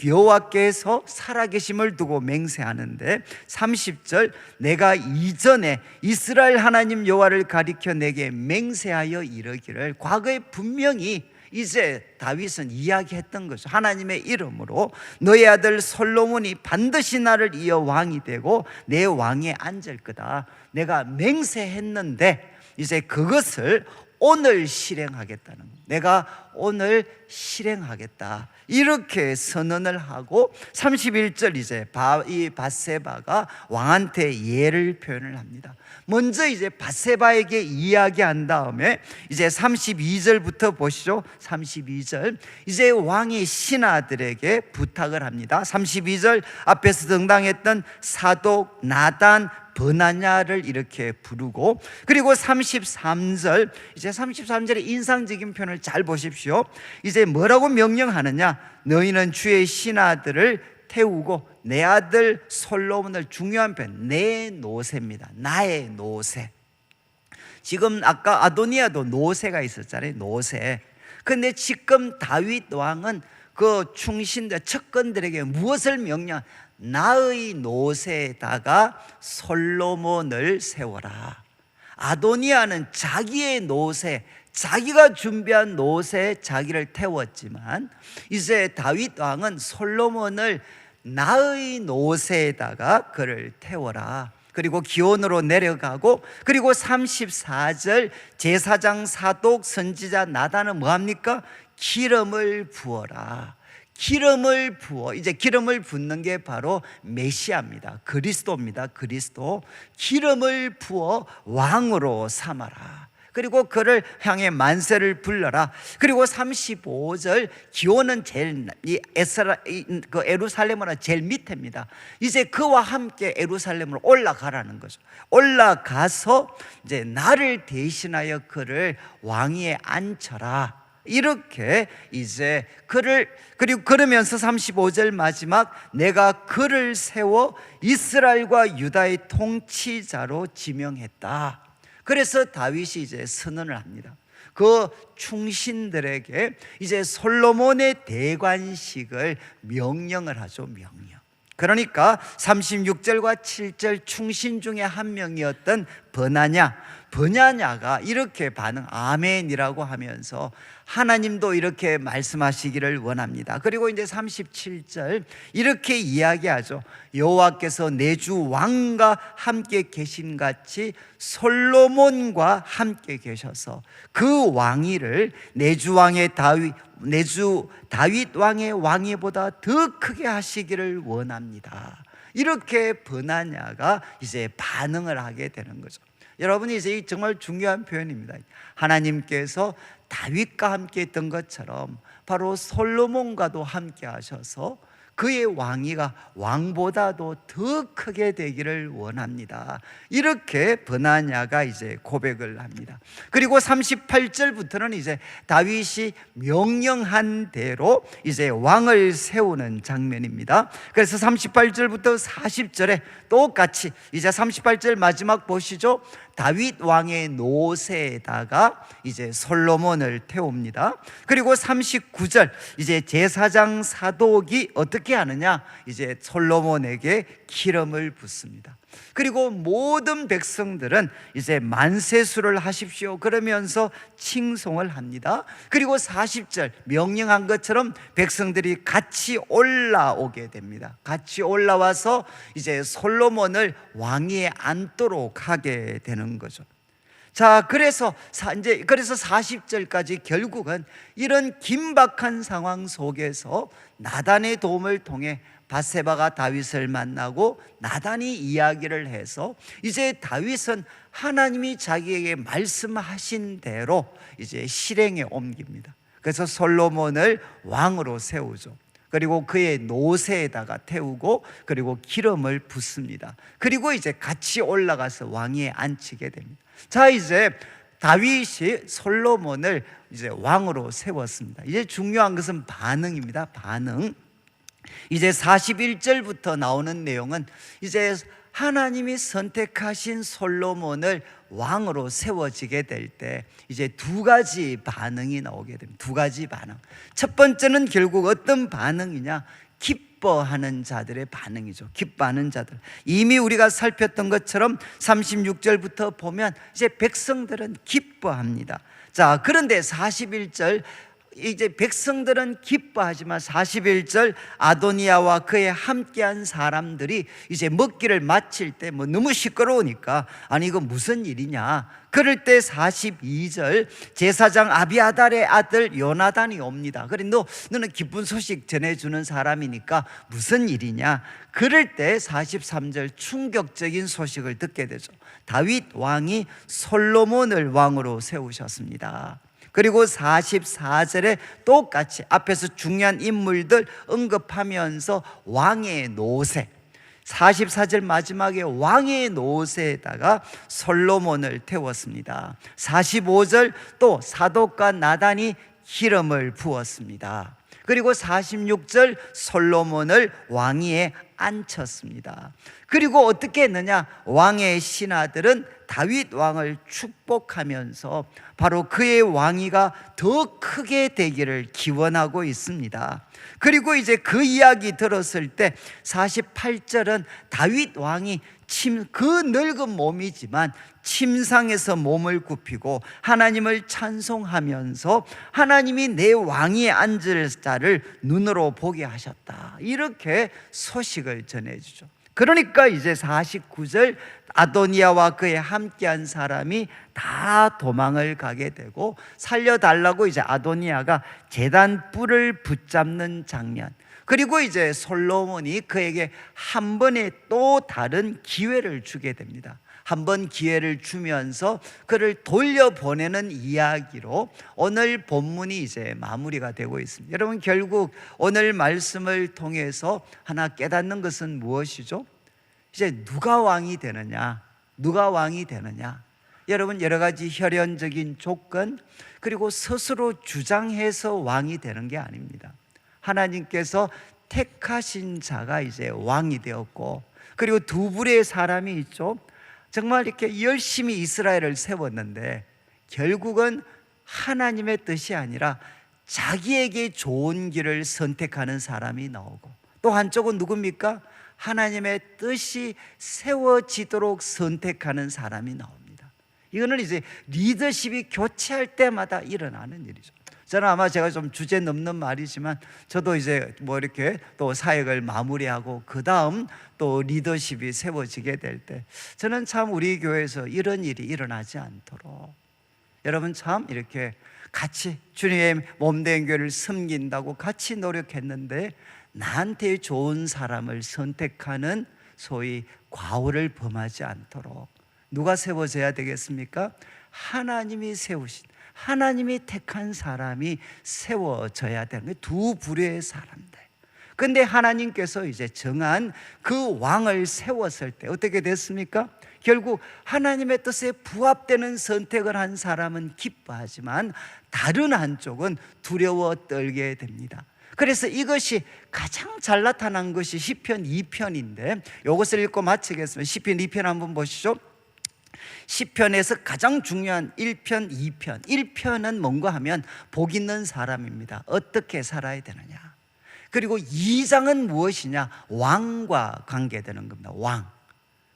여호와께서 살아계심을 두고 맹세하는데, 30절 내가 이전에 이스라엘 하나님 여호와를 가리켜 내게 맹세하여 이르기를, 과거에 분명히 이제 다윗은 이야기했던 거죠. 하나님의 이름으로 너의 아들 솔로몬이 반드시 나를 이어 왕이 되고 내 왕에 앉을 거다, 내가 맹세했는데 이제 그것을 오늘 실행하겠다는 거예요. 내가 오늘 실행하겠다, 이렇게 선언을 하고 31절 이제 이 밧세바가 왕한테 예를 표현을 합니다. 먼저 이제 밧세바에게 이야기한 다음에 이제 32절부터 보시죠. 32절 이제 왕이 신하들에게 부탁을 합니다. 32절 앞에서 등장했던 사독 나단 브나냐를 이렇게 부르고, 그리고 33절 이제 33절의 인상적인 표현을 잘 보십시오. 이제 뭐라고 명령하느냐? 너희는 주의 신하들을 태우고 내 아들 솔로몬을, 중요한 표현, 내 노새입니다. 나의 노새. 지금 아까 아도니아도 노새가 있었잖아요. 노새. 근데 지금 다윗 왕은 그 충신들 척건들에게 무엇을 명령? 나의 노새에다가 솔로몬을 세워라. 아도니아는 자기의 노새, 자기가 준비한 노새에 자기를 태웠지만 이제 다윗 왕은 솔로몬을 나의 노새에다가 그를 태워라. 그리고 기온으로 내려가고, 그리고 34절 제사장 사독 선지자 나단은 뭐합니까? 기름을 부어라. 기름을 부어. 이제 기름을 붓는 게 바로 메시아입니다. 그리스도입니다. 그리스도. 기름을 부어 왕으로 삼아라. 그리고 그를 향해 만세를 불러라. 그리고 35절 기온은 제일 에루살렘은 제일 밑에입니다. 이제 그와 함께 에루살렘으로 올라가라는 거죠. 올라가서 이제 나를 대신하여 그를 왕위에 앉혀라. 이렇게 이제 그를, 그리고 그러면서 35절 마지막, 내가 그를 세워 이스라엘과 유다의 통치자로 지명했다. 그래서 다윗이 이제 선언을 합니다. 그 충신들에게 이제 솔로몬의 대관식을 명령을 하죠. 명령. 그러니까 36절과 7절 충신 중에 한 명이었던 버나냐가 이렇게 아멘이라고 하면서 하나님도 이렇게 말씀하시기를 원합니다. 그리고 이제 37절 이렇게 이야기하죠. 여호와께서 내 주 왕과 함께 계신 같이 솔로몬과 함께 계셔서 그 왕위를 내 주 다윗 왕의 왕위보다 더 크게 하시기를 원합니다. 이렇게 버나냐가 이제 반응을 하게 되는 거죠. 여러분이 이제 정말 중요한 표현입니다. 하나님께서 다윗과 함께 했던 것처럼 바로 솔로몬과도 함께 하셔서 그의 왕위가 왕보다도 더 크게 되기를 원합니다. 이렇게 버나냐가 이제 고백을 합니다. 그리고 38절부터는 이제 다윗이 명령한 대로 이제 왕을 세우는 장면입니다. 그래서 38절부터 40절에 똑같이 이제 38절 마지막 보시죠. 다윗 왕의 노새에다가 이제 솔로몬을 태웁니다. 그리고 39절 이제 제사장 사독이 어떻게 하느냐? 이제 솔로몬에게 기름을 붓습니다. 그리고 모든 백성들은 이제 만세수를 하십시오 그러면서 칭송을 합니다. 그리고 40절 명령한 것처럼 백성들이 같이 올라오게 됩니다. 같이 올라와서 이제 솔로몬을 왕위에 앉도록 하게 되는 거죠. 자, 그래서 40절까지 결국은 이런 긴박한 상황 속에서 나단의 도움을 통해 밧세바가 다윗을 만나고 나단이 이야기를 해서 이제 다윗은 하나님이 자기에게 말씀하신 대로 이제 실행에 옮깁니다. 그래서 솔로몬을 왕으로 세우죠. 그리고 그의 노새에다가 태우고 그리고 기름을 붓습니다. 그리고 이제 같이 올라가서 왕위에 앉히게 됩니다. 자, 이제 다윗이 솔로몬을 이제 왕으로 세웠습니다. 이제 중요한 것은 반응입니다. 반응. 이제 41절부터 나오는 내용은 이제 하나님이 선택하신 솔로몬을 왕으로 세워지게 될 때 이제 두 가지 반응이 나오게 됩니다. 두 가지 반응. 첫 번째는 결국 어떤 반응이냐? 기뻐하는 자들의 반응이죠. 기뻐하는 자들. 이미 우리가 살폈던 것처럼 36절부터 보면 이제 백성들은 기뻐합니다. 자, 그런데 41절 이제 백성들은 기뻐하지만 41절 아도니아와 그의 함께한 사람들이 이제 먹기를 마칠 때 너무 시끄러우니까 아니 이거 무슨 일이냐. 그럴 때 42절 제사장 아비아달의 아들 요나단이 옵니다. 그래 너는 기쁜 소식 전해주는 사람이니까 무슨 일이냐. 그럴 때 43절 충격적인 소식을 듣게 되죠. 다윗 왕이 솔로몬을 왕으로 세우셨습니다. 그리고 44절에 똑같이 앞에서 중요한 인물들 언급하면서 왕의 노새, 44절 마지막에 왕의 노새에다가 솔로몬을 태웠습니다. 45절 또 사독과 나단이 기름을 부었습니다. 그리고 46절 솔로몬을 왕위에 앉혔습니다. 그리고 어떻게 했느냐? 왕의 신하들은 다윗 왕을 축복하면서 바로 그의 왕위가 더 크게 되기를 기원하고 있습니다. 그리고 이제 그 이야기 들었을 때 48절은 다윗 왕이 그 늙은 몸이지만 침상에서 몸을 굽히고 하나님을 찬송하면서 하나님이 내 왕위에 앉을 자를 눈으로 보게 하셨다, 이렇게 소식을 전해주죠. 그러니까 이제 49절 아도니아와 그에 함께한 사람이 다 도망을 가게 되고 살려달라고 이제 아도니아가 제단 뿔을 붙잡는 장면, 그리고 이제 솔로몬이 그에게 한 번에 또 다른 기회를 주게 됩니다. 한 번 기회를 주면서 그를 돌려보내는 이야기로 오늘 본문이 이제 마무리가 되고 있습니다. 여러분, 결국 오늘 말씀을 통해서 하나 깨닫는 것은 무엇이죠? 이제 누가 왕이 되느냐? 누가 왕이 되느냐? 여러분, 여러 가지 혈연적인 조건 그리고 스스로 주장해서 왕이 되는 게 아닙니다. 하나님께서 택하신 자가 이제 왕이 되었고, 그리고 두 부류의 사람이 있죠. 정말 이렇게 열심히 이스라엘을 세웠는데 결국은 하나님의 뜻이 아니라 자기에게 좋은 길을 선택하는 사람이 나오고, 또 한쪽은 누굽니까? 하나님의 뜻이 세워지도록 선택하는 사람이 나옵니다. 이거는 이제 리더십이 교체할 때마다 일어나는 일이죠. 저는 아마 제가 좀 주제 넘는 말이지만 저도 이제 뭐 이렇게 또 사역을 마무리하고 그 다음 또 리더십이 세워지게 될 때 저는 참 우리 교회에서 이런 일이 일어나지 않도록 여러분 참 이렇게 같이 주님의 몸된 교회를 섬긴다고 같이 노력했는데 나한테 좋은 사람을 선택하는 소위 과오를 범하지 않도록 누가 세워져야 되겠습니까? 하나님이 세우신, 하나님이 택한 사람이 세워져야 되는 거예요. 두 부류의 사람들. 근데 하나님께서 이제 정한 그 왕을 세웠을 때 어떻게 됐습니까? 결국 하나님의 뜻에 부합되는 선택을 한 사람은 기뻐하지만 다른 한쪽은 두려워 떨게 됩니다. 그래서 이것이 가장 잘 나타난 것이 시편 2편인데 이것을 읽고 마치겠습니다. 시편 2편 한번 보시죠. 시편에서 가장 중요한 1편, 2편. 1편은 뭔가 하면 복 있는 사람입니다. 어떻게 살아야 되느냐. 그리고 2장은 무엇이냐? 왕과 관계되는 겁니다. 왕.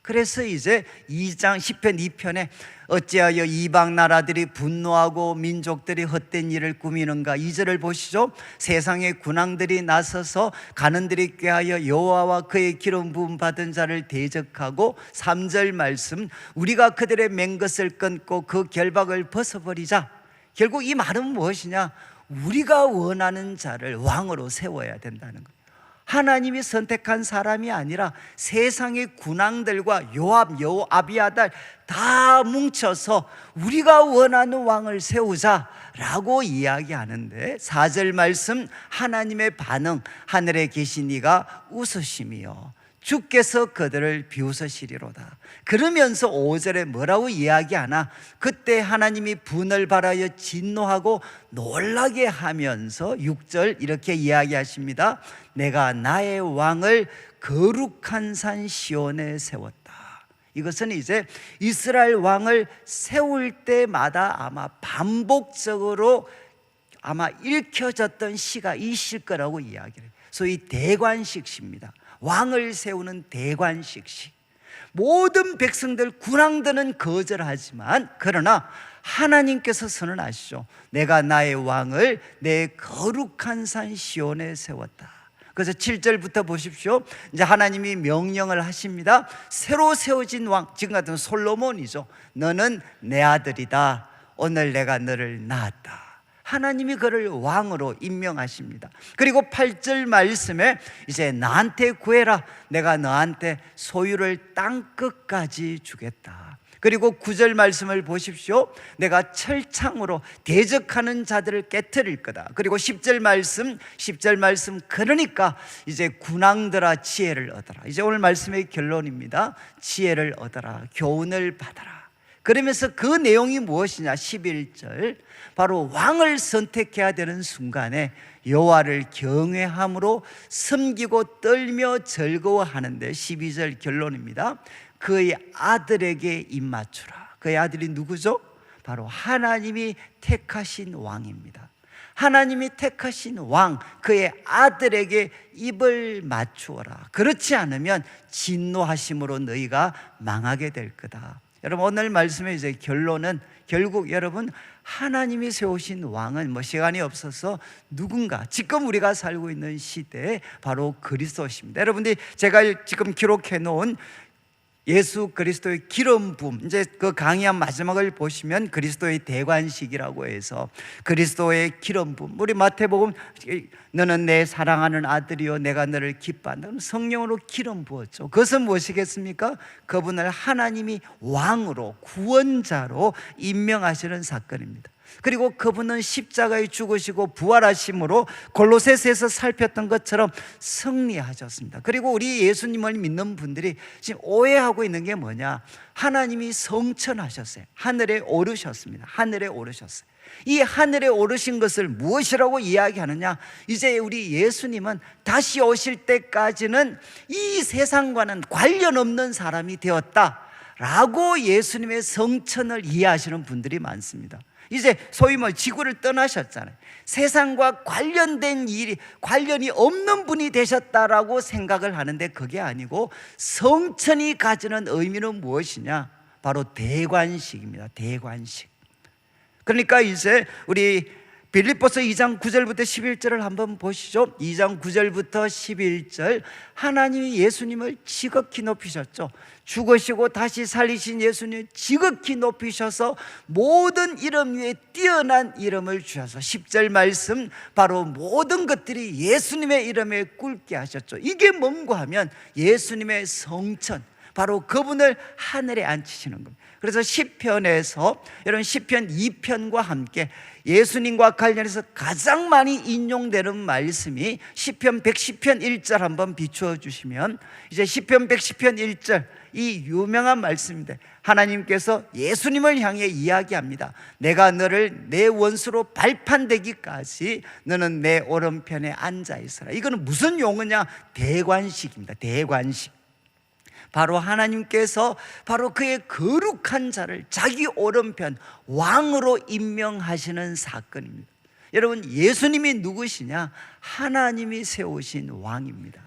그래서 이제 2장 시편 2편에 어찌하여 이방 나라들이 분노하고 민족들이 헛된 일을 꾸미는가. 2절을 보시죠. 세상의 군왕들이 나서서 가는들이 꾀하여 여호와와 그의 기름 부음 받은 자를 대적하고 3절 말씀 우리가 그들의 맹것을 끊고 그 결박을 벗어버리자. 결국 이 말은 무엇이냐? 우리가 원하는 자를 왕으로 세워야 된다는 거예요. 하나님이 선택한 사람이 아니라 세상의 군왕들과 요압, 아비아달 다 뭉쳐서 우리가 원하는 왕을 세우자라고 이야기하는데 4절 말씀 하나님의 반응 하늘에 계신 이가 웃으시며 주께서 그들을 비웃으시리로다. 그러면서 5절에 뭐라고 이야기하나? 그때 하나님이 분을 발하여 진노하고 놀라게 하면서 6절 이렇게 이야기하십니다. 내가 나의 왕을 거룩한 산 시온에 세웠다. 이것은 이제 이스라엘 왕을 세울 때마다 아마 반복적으로 아마 읽혀졌던 시가 이 시일 거라고 이야기를 해요. 소위 대관식 시입니다. 왕을 세우는 대관식 시. 모든 백성들 군왕들은 거절하지만 그러나 하나님께서 선언하시죠. 내가 나의 왕을 내 거룩한 산 시온에 세웠다. 그래서 7절부터 보십시오. 이제 하나님이 명령을 하십니다. 새로 세워진 왕, 지금 같은 솔로몬이죠. 너는 내 아들이다. 오늘 내가 너를 낳았다. 하나님이 그를 왕으로 임명하십니다. 그리고 8절 말씀에 이제 나한테 구해라. 내가 너한테 소유를 땅 끝까지 주겠다. 그리고 9절 말씀을 보십시오. 내가 철창으로 대적하는 자들을 깨트릴 거다. 그리고 10절 말씀 그러니까 이제 군왕들아 지혜를 얻어라. 이제 오늘 말씀의 결론입니다. 지혜를 얻어라. 교훈을 받아라. 그러면서 그 내용이 무엇이냐? 11절, 바로 왕을 선택해야 되는 순간에 여호와를 경외함으로 섬기고 떨며 즐거워하는데, 12절 결론입니다. 그의 아들에게 입맞추라. 그의 아들이 누구죠? 바로 하나님이 택하신 왕입니다. 하나님이 택하신 왕, 그의 아들에게 입을 맞추어라. 그렇지 않으면 진노하심으로 너희가 망하게 될 거다. 여러분, 오늘 말씀의 이제 결론은 결국 여러분, 하나님이 세우신 왕은 시간이 없어서 누군가, 지금 우리가 살고 있는 시대에 바로 그리스도십니다. 여러분들이 제가 지금 기록해 놓은 예수 그리스도의 기름 부음, 이제 그 강의한 마지막을 보시면 그리스도의 대관식이라고 해서 그리스도의 기름 부음, 우리 마태복음 너는 내 사랑하는 아들이요 내가 너를 기뻐한다, 성령으로 기름 부었죠. 그것은 무엇이겠습니까? 그분을 하나님이 왕으로, 구원자로 임명하시는 사건입니다. 그리고 그분은 십자가에 죽으시고 부활하심으로 골로새서에서 살폈던 것처럼 승리하셨습니다. 그리고 우리 예수님을 믿는 분들이 지금 오해하고 있는 게 뭐냐? 하나님이 성천하셨어요. 하늘에 오르셨습니다. 하늘에 오르셨어요. 이 하늘에 오르신 것을 무엇이라고 이야기하느냐? 이제 우리 예수님은 다시 오실 때까지는 이 세상과는 관련 없는 사람이 되었다라고 예수님의 성천을 이해하시는 분들이 많습니다. 이제 소위 지구를 떠나셨잖아요. 세상과 관련된 일이, 관련이 없는 분이 되셨다라고 생각을 하는데 그게 아니고, 성천이 가지는 의미는 무엇이냐? 바로 대관식입니다. 대관식. 그러니까 이제 우리 빌립보서 2장 9절부터 11절을 한번 보시죠. 2장 9절부터 11절, 하나님이 예수님을 지극히 높이셨죠. 죽으시고 다시 살리신 예수님 지극히 높이셔서 모든 이름 위에 뛰어난 이름을 주셔서 10절 말씀, 바로 모든 것들이 예수님의 이름에 꿇게 하셨죠. 이게 뭔가 하면 예수님의 성천, 바로 그분을 하늘에 앉히시는 겁니다. 그래서 시편에서, 여러분 시편 2편과 함께 예수님과 관련해서 가장 많이 인용되는 말씀이 시편 110편 1절 한번 비추어 주시면, 이제 시편 110편 1절, 이 유명한 말씀인데 하나님께서 예수님을 향해 이야기합니다. 내가 너를 내 원수로 발판되기까지 너는 내 오른편에 앉아 있어라. 이거는 무슨 용어냐? 대관식입니다. 대관식. 바로 하나님께서 바로 그의 거룩한 자를 자기 오른편 왕으로 임명하시는 사건입니다. 여러분, 예수님이 누구시냐? 하나님이 세우신 왕입니다.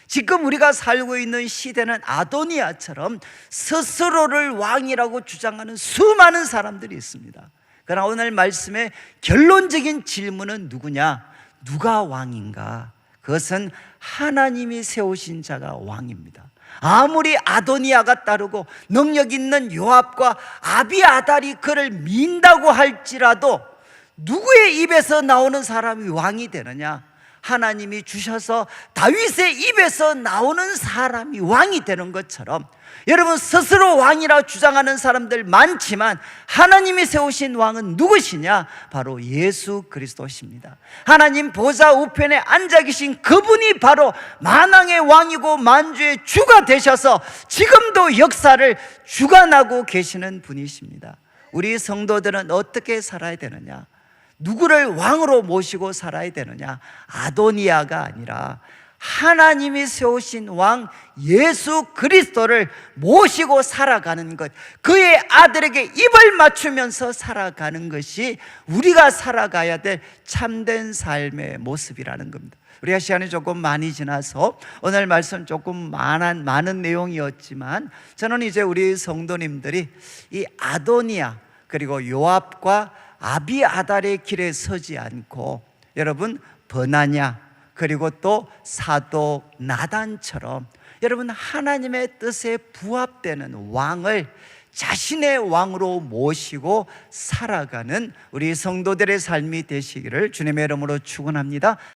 지금 우리가 살고 있는 시대는 아도니아처럼 스스로를 왕이라고 주장하는 수많은 사람들이 있습니다. 그러나 오늘 말씀의 결론적인 질문은 누구냐? 누가 왕인가? 그것은 하나님이 세우신 자가 왕입니다. 아무리 아도니아가 따르고 능력 있는 요압과 아비아달이 그를 민다고 할지라도 누구의 입에서 나오는 사람이 왕이 되느냐? 하나님이 주셔서 다윗의 입에서 나오는 사람이 왕이 되는 것처럼, 여러분 스스로 왕이라 주장하는 사람들 많지만 하나님이 세우신 왕은 누구시냐? 바로 예수 그리스도십니다. 하나님 보좌 우편에 앉아 계신 그분이 바로 만왕의 왕이고 만주의 주가 되셔서 지금도 역사를 주관하고 계시는 분이십니다. 우리 성도들은 어떻게 살아야 되느냐? 누구를 왕으로 모시고 살아야 되느냐? 아도니아가 아니라 하나님이 세우신 왕 예수 그리스도를 모시고 살아가는 것, 그의 아들에게 입을 맞추면서 살아가는 것이 우리가 살아가야 될 참된 삶의 모습이라는 겁니다. 우리가 시간이 조금 많이 지나서 오늘 말씀 조금 많은 내용이었지만, 저는 이제 우리 성도님들이 이 아도니아 그리고 요압과 아비아달의 길에 서지 않고, 여러분 버나냐 그리고 또 사도 나단처럼 여러분 하나님의 뜻에 부합되는 왕을 자신의 왕으로 모시고 살아가는 우리 성도들의 삶이 되시기를 주님의 이름으로 축원합니다.